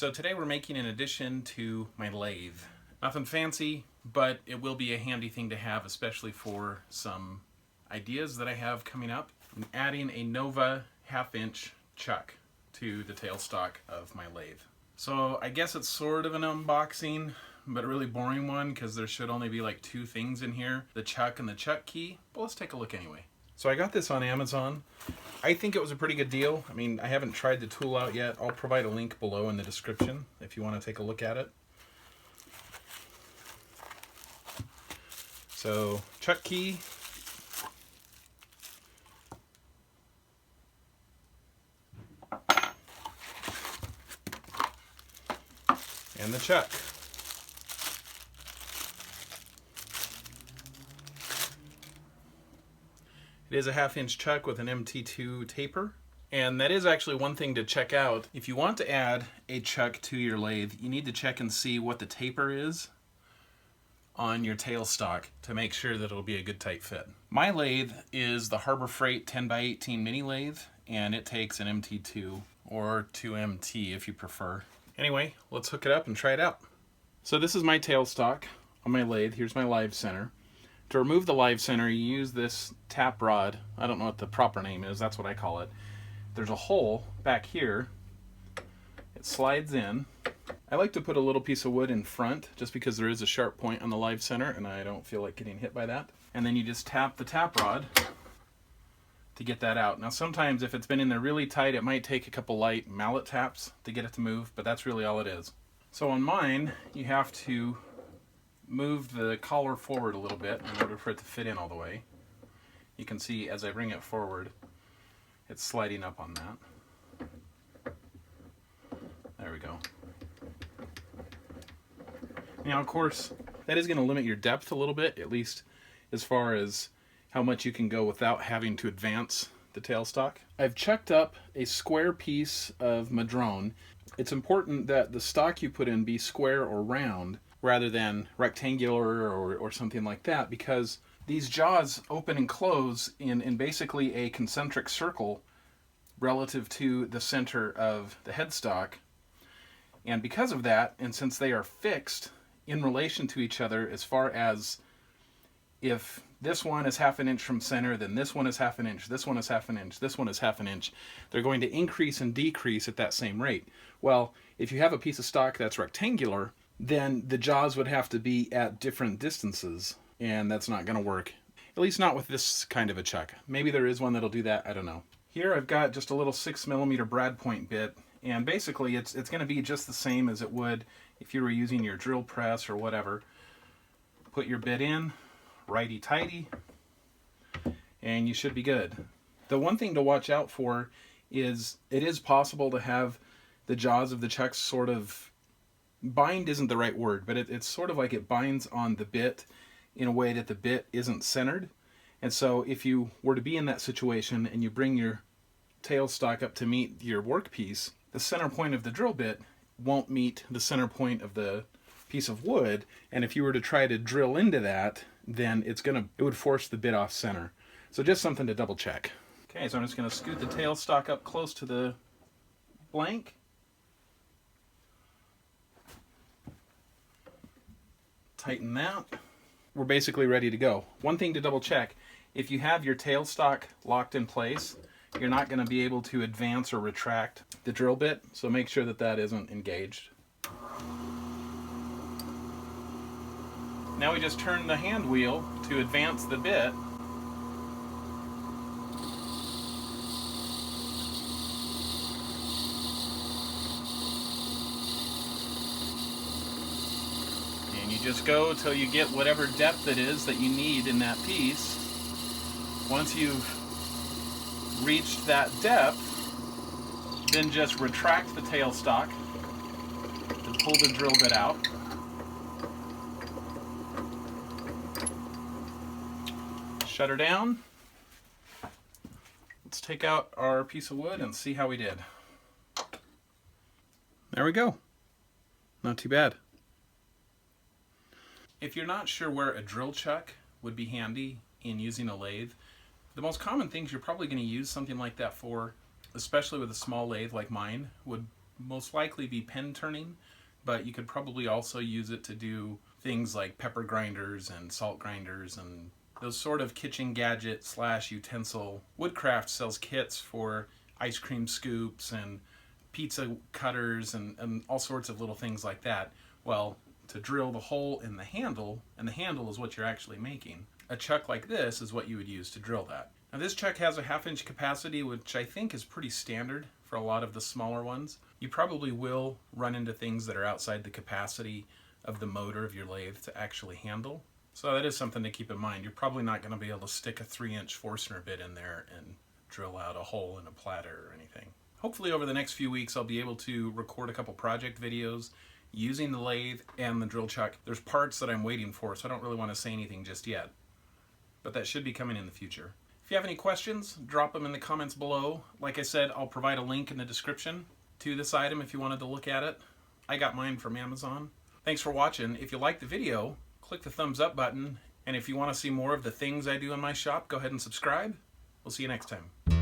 So today we're making an addition to my lathe. Nothing fancy, but it will be a handy thing to have, especially for some ideas that I have coming up. I'm adding a Nova 1/2 inch chuck to the tailstock of my lathe. So I guess it's sort of an unboxing, but a really boring one because there should only be like 2 things in here, the chuck and the chuck key. But let's take a look anyway. So I got this on Amazon. I think it was a pretty good deal. I mean, I haven't tried the tool out yet. I'll provide a link below in the description if you want to take a look at it. So, chuck key. And the chuck. It is a 1/2 inch chuck with an MT2 taper. And that is actually one thing to check out. If you want to add a chuck to your lathe, you need to check and see what the taper is on your tailstock to make sure that it'll be a good tight fit. My lathe is the Harbor Freight 10x18 mini lathe, and it takes an MT2 or 2MT if you prefer. Anyway, let's hook it up and try it out. So this is my tailstock on my lathe. Here's my live center. To remove the live center, you use this tap rod. I don't know what the proper name is, that's what I call it. There's a hole back here. It slides in. I like to put a little piece of wood in front just because there is a sharp point on the live center and I don't feel like getting hit by that. And then you just tap the tap rod to get that out. Now sometimes if it's been in there really tight, it might take a couple light mallet taps to get it to move, but that's really all it is. So on mine, you have to move the collar forward a little bit in order for it to fit in all the way. You can see as I bring it forward, it's sliding up on that. There we go. Now, of course, that is going to limit your depth a little bit, at least as far as how much you can go without having to advance the tailstock. I've chucked up a square piece of madrone. It's important that the stock you put in be square or round rather than rectangular or something like that, because these jaws open and close in basically a concentric circle relative to the center of the headstock. And because of that, and since they are fixed in relation to each other as far as if this one is 1/2 inch from center, then this one is 1/2 inch, this one is 1/2 inch, this one is 1/2 inch, they're going to increase and decrease at that same rate. Well, if you have a piece of stock that's rectangular, then the jaws would have to be at different distances, and that's not going to work. At least not with this kind of a chuck. Maybe there is one that'll do that, I don't know. Here I've got just a little 6mm brad point bit, and basically it's going to be just the same as it would if you were using your drill press or whatever. Put your bit in, righty-tighty, and you should be good. The one thing to watch out for is it is possible to have the jaws of the chucks sort of bind isn't the right word, but it's sort of like it binds on the bit in a way that the bit isn't centered. And so if you were to be in that situation and you bring your tailstock up to meet your workpiece, the center point of the drill bit won't meet the center point of the piece of wood, and if you were to try to drill into that, then it would force the bit off center. So just something to double check. Okay, so I'm just going to scoot the tailstock up close to the blank. Tighten that. We're basically ready to go. One thing to double check, if you have your tailstock locked in place, you're not going to be able to advance or retract the drill bit, so make sure that that isn't engaged. Now we just turn the hand wheel to advance the bit. And you just go till you get whatever depth it is that you need in that piece. Once you've reached that depth, then just retract the tailstock and pull the drill bit out. Shut her down. Let's take out our piece of wood and see how we did. There we go. Not too bad. If you're not sure where a drill chuck would be handy in using a lathe, the most common things you're probably going to use something like that for, especially with a small lathe like mine, would most likely be pen turning, but you could probably also use it to do things like pepper grinders and salt grinders and those sort of kitchen gadget / utensil. Woodcraft sells kits for ice cream scoops and pizza cutters and all sorts of little things like that. Well, to drill the hole in the handle, and the handle is what you're actually making, a chuck like this is what you would use to drill that. Now this chuck has a 1/2 inch capacity, which I think is pretty standard for a lot of the smaller ones. You probably will run into things that are outside the capacity of the motor of your lathe to actually handle. So that is something to keep in mind. You're probably not going to be able to stick a 3-inch Forstner bit in there and drill out a hole in a platter or anything. Hopefully over the next few weeks I'll be able to record a couple project videos using the lathe and the drill chuck. There's parts that I'm waiting for, so I don't really want to say anything just yet, but that should be coming in the future. If you have any questions, drop them in the comments below. Like I said, I'll provide a link in the description to this item if you wanted to look at it. I got mine from Amazon. Thanks for watching. If you liked the video, click the thumbs up button, and if you want to see more of the things I do in my shop, go ahead and subscribe. We'll see you next time.